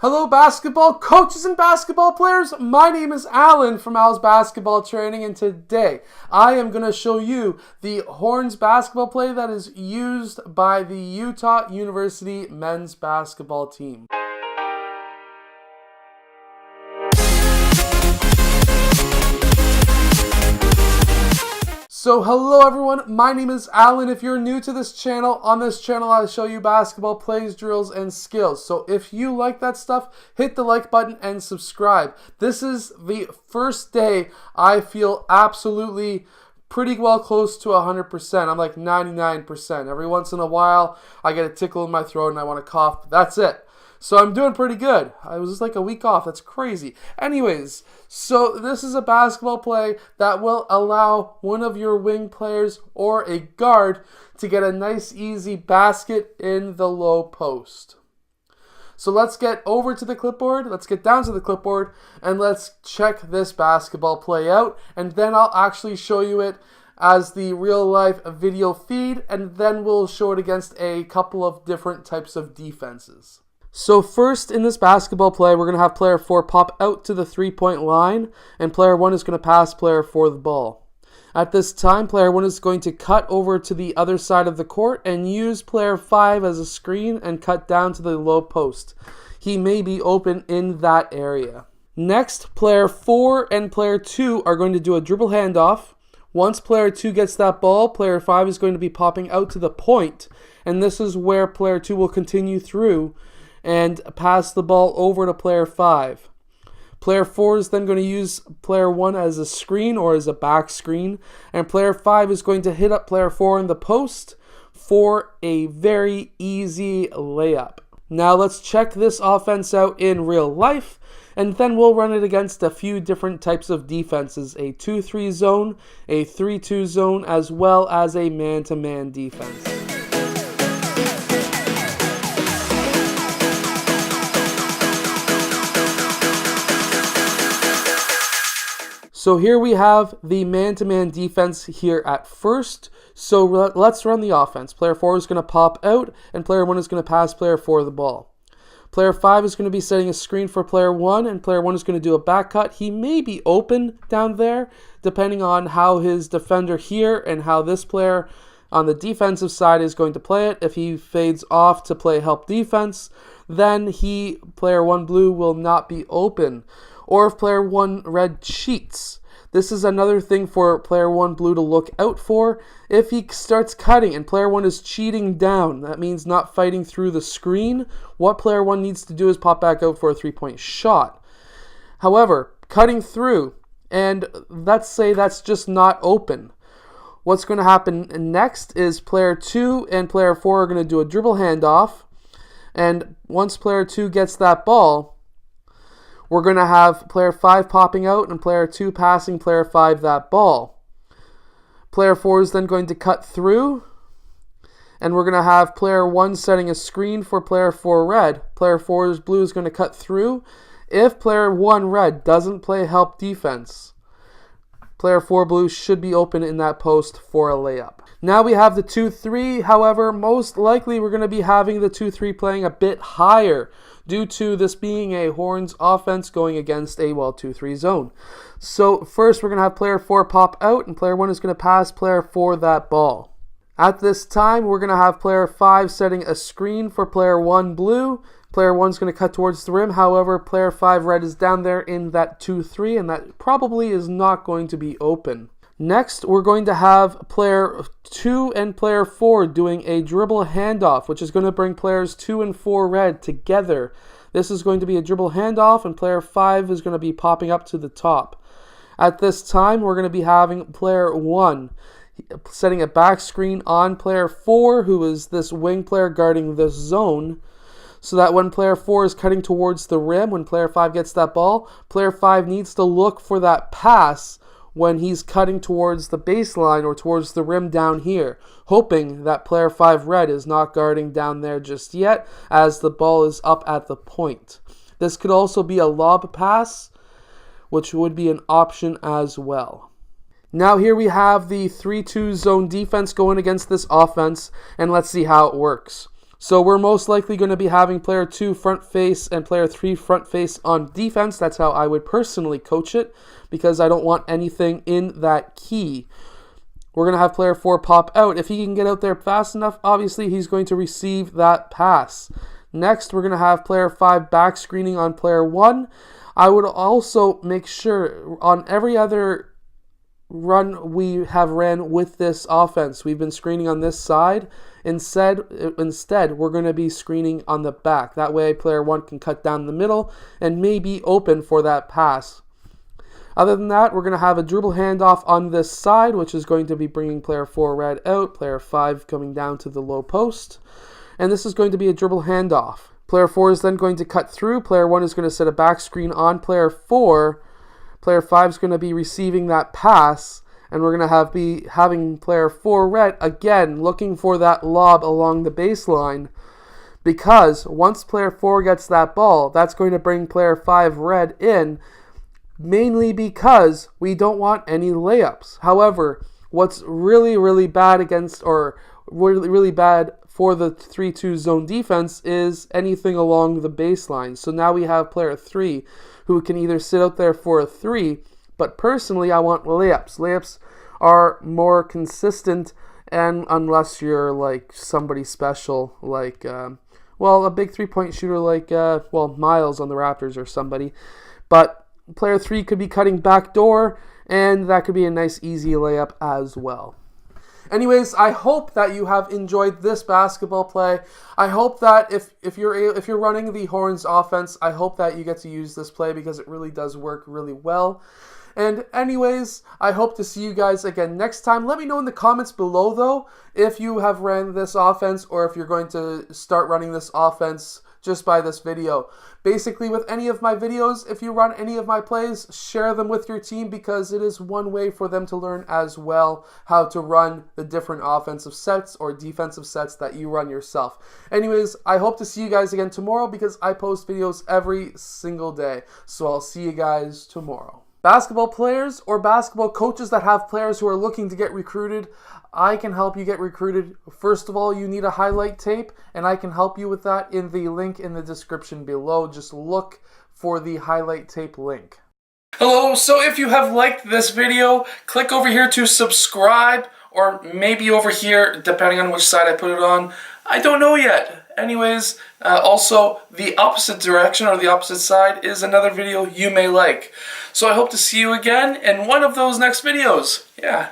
Hello basketball coaches and basketball players, my name is Alan from Al's Basketball Training, and today I am going to show you the Horns basketball play that is used by the Utah University men's basketball team. So hello everyone, my name is Alan. If you're new to this channel, on this channel I show you basketball plays, drills, and skills. So if you like that stuff, hit the like button and subscribe. This is the first day I feel absolutely pretty well close to 100%. I'm like 99%. Every once in a while I get a tickle in my throat and I want to cough, but that's it. So I'm doing pretty good. I was just like a week off. That's crazy. Anyways, so this is a basketball play that will allow one of your wing players or a guard to get a nice easy basket in the low post. So let's get over to the clipboard. Let's get down to the clipboard and let's check this basketball play out. And then I'll actually show you it as the real life video feed. And then we'll show it against a couple of different types of defenses. So first in this basketball play, we're going to have player 4 pop out to the three-point line, and player 1 is going to pass player 4 the ball. At this time, player 1 is going to cut over to the other side of the court and use player 5 as a screen and cut down to the low post. He may be open in that area. Next, player 4 and player 2 are going to do a dribble handoff. Once player 2 gets that ball, player 5 is going to be popping out to the point, and this is where player 2 will continue through and pass the ball over to player 5. Player 4 is then going to use player 1 as a screen or as a back screen, and player 5 is going to hit up player 4 in the post for a very easy layup. Now let's check this offense out in real life, and then we'll run it against a few different types of defenses: a 2-3 zone, a 3-2 zone, as well as a man-to-man defense. So here we have the man-to-man defense here at first. So let's run the offense. Player 4 is going to pop out, and player 1 is going to pass player 4 the ball. Player 5 is going to be setting a screen for player 1, and player 1 is going to do a back cut. He may be open down there, depending on how his defender here and how this player on the defensive side is going to play it. If he fades off to play help defense, then player 1 blue will not be open. Or if player 1 red cheats. This is another thing for player 1 blue to look out for. If he starts cutting and player 1 is cheating down, that means not fighting through the screen, what player 1 needs to do is pop back out for a three-point shot. However, cutting through, and let's say that's just not open. What's going to happen next is player 2 and player 4 are going to do a dribble handoff, and once player 2 gets that ball, we're going to have player 5 popping out and player 2 passing player 5 that ball. Player 4 is then going to cut through, and we're going to have player 1 setting a screen for player 4 red. Player 4 blue is going to cut through. If player 1 red doesn't play help defense, player 4 blue should be open in that post for a layup. Now we have the 2-3. However, most likely we're going to be having the 2-3 playing a bit higher due to this being a Horns offense going against a 2-3 zone. So first we're going to have player 4 pop out, and player 1 is going to pass player 4 that ball. At this time, we're going to have player 5 setting a screen for player 1 blue. Player 1 is going to cut towards the rim. However, player 5 red is down there in that 2-3, and that probably is not going to be open. Next, we're going to have player 2 and player 4 doing a dribble handoff, which is going to bring players 2 and 4 red together. This is going to be a dribble handoff, and player 5 is going to be popping up to the top. At this time, we're going to be having player 1 setting a back screen on player 4, who is this wing player guarding this zone, so that when player 4 is cutting towards the rim, when player 5 gets that ball, player 5 needs to look for that pass when he's cutting towards the baseline or towards the rim down here, hoping that player 5 red is not guarding down there just yet as the ball is up at the point. This could also be a lob pass, which would be an option as well. Now here we have the 3-2 zone defense going against this offense, and let's see how it works. So we're most likely going to be having player 2 front face and player 3 front face on defense. That's how I would personally coach it, because I don't want anything in that key. We're going to have player 4 pop out. If he can get out there fast enough, obviously he's going to receive that pass. Next, we're going to have player 5 back screening on player 1. I would also make sure on every other run we have ran with this offense, we've been screening on this side. Instead, we're going to be screening on the back. That way, player 1 can cut down the middle and maybe open for that pass. Other than that, we're going to have a dribble handoff on this side, which is going to be bringing player 4 red out, player 5 coming down to the low post. And this is going to be a dribble handoff. Player 4 is then going to cut through. Player 1 is going to set a back screen on player 4. Player 5 is going to be receiving that pass. And we're going to be having player 4 red, again, looking for that lob along the baseline. Because once player 4 gets that ball, that's going to bring player 5 red in, mainly because we don't want any layups. However, what's really, really bad against, or really, really bad for the 3-2 zone defense is anything along the baseline. So now we have player 3 who can either sit out there for a 3, but personally I want layups. Layups are more consistent, and unless you're like somebody special, like, a big 3-point shooter like, Miles on the Raptors or somebody. But player 3 could be cutting back door, and that could be a nice easy layup as well. Anyways, I hope that you have enjoyed this basketball play. I hope that if you're running the Horns offense, I hope that you get to use this play, because it really does work really well. And anyways, I hope to see you guys again next time. Let me know in the comments below, though, if you have ran this offense or if you're going to start running this offense just by this video. Basically, with any of my videos, if you run any of my plays, share them with your team, because it is one way for them to learn as well how to run the different offensive sets or defensive sets that you run yourself. Anyways, I hope to see you guys again tomorrow, because I post videos every single day. So I'll see you guys tomorrow. Basketball players or basketball coaches that have players who are looking to get recruited, I can help you get recruited. First of all, you need a highlight tape, and I can help you with that in the link in the description below. Just look for the highlight tape link. Hello, so if you have liked this video, click over here to subscribe, or maybe over here, depending on which side I put it on. I don't know yet. Anyways, also the opposite direction or the opposite side is another video you may like. So I hope to see you again in one of those next videos. Yeah.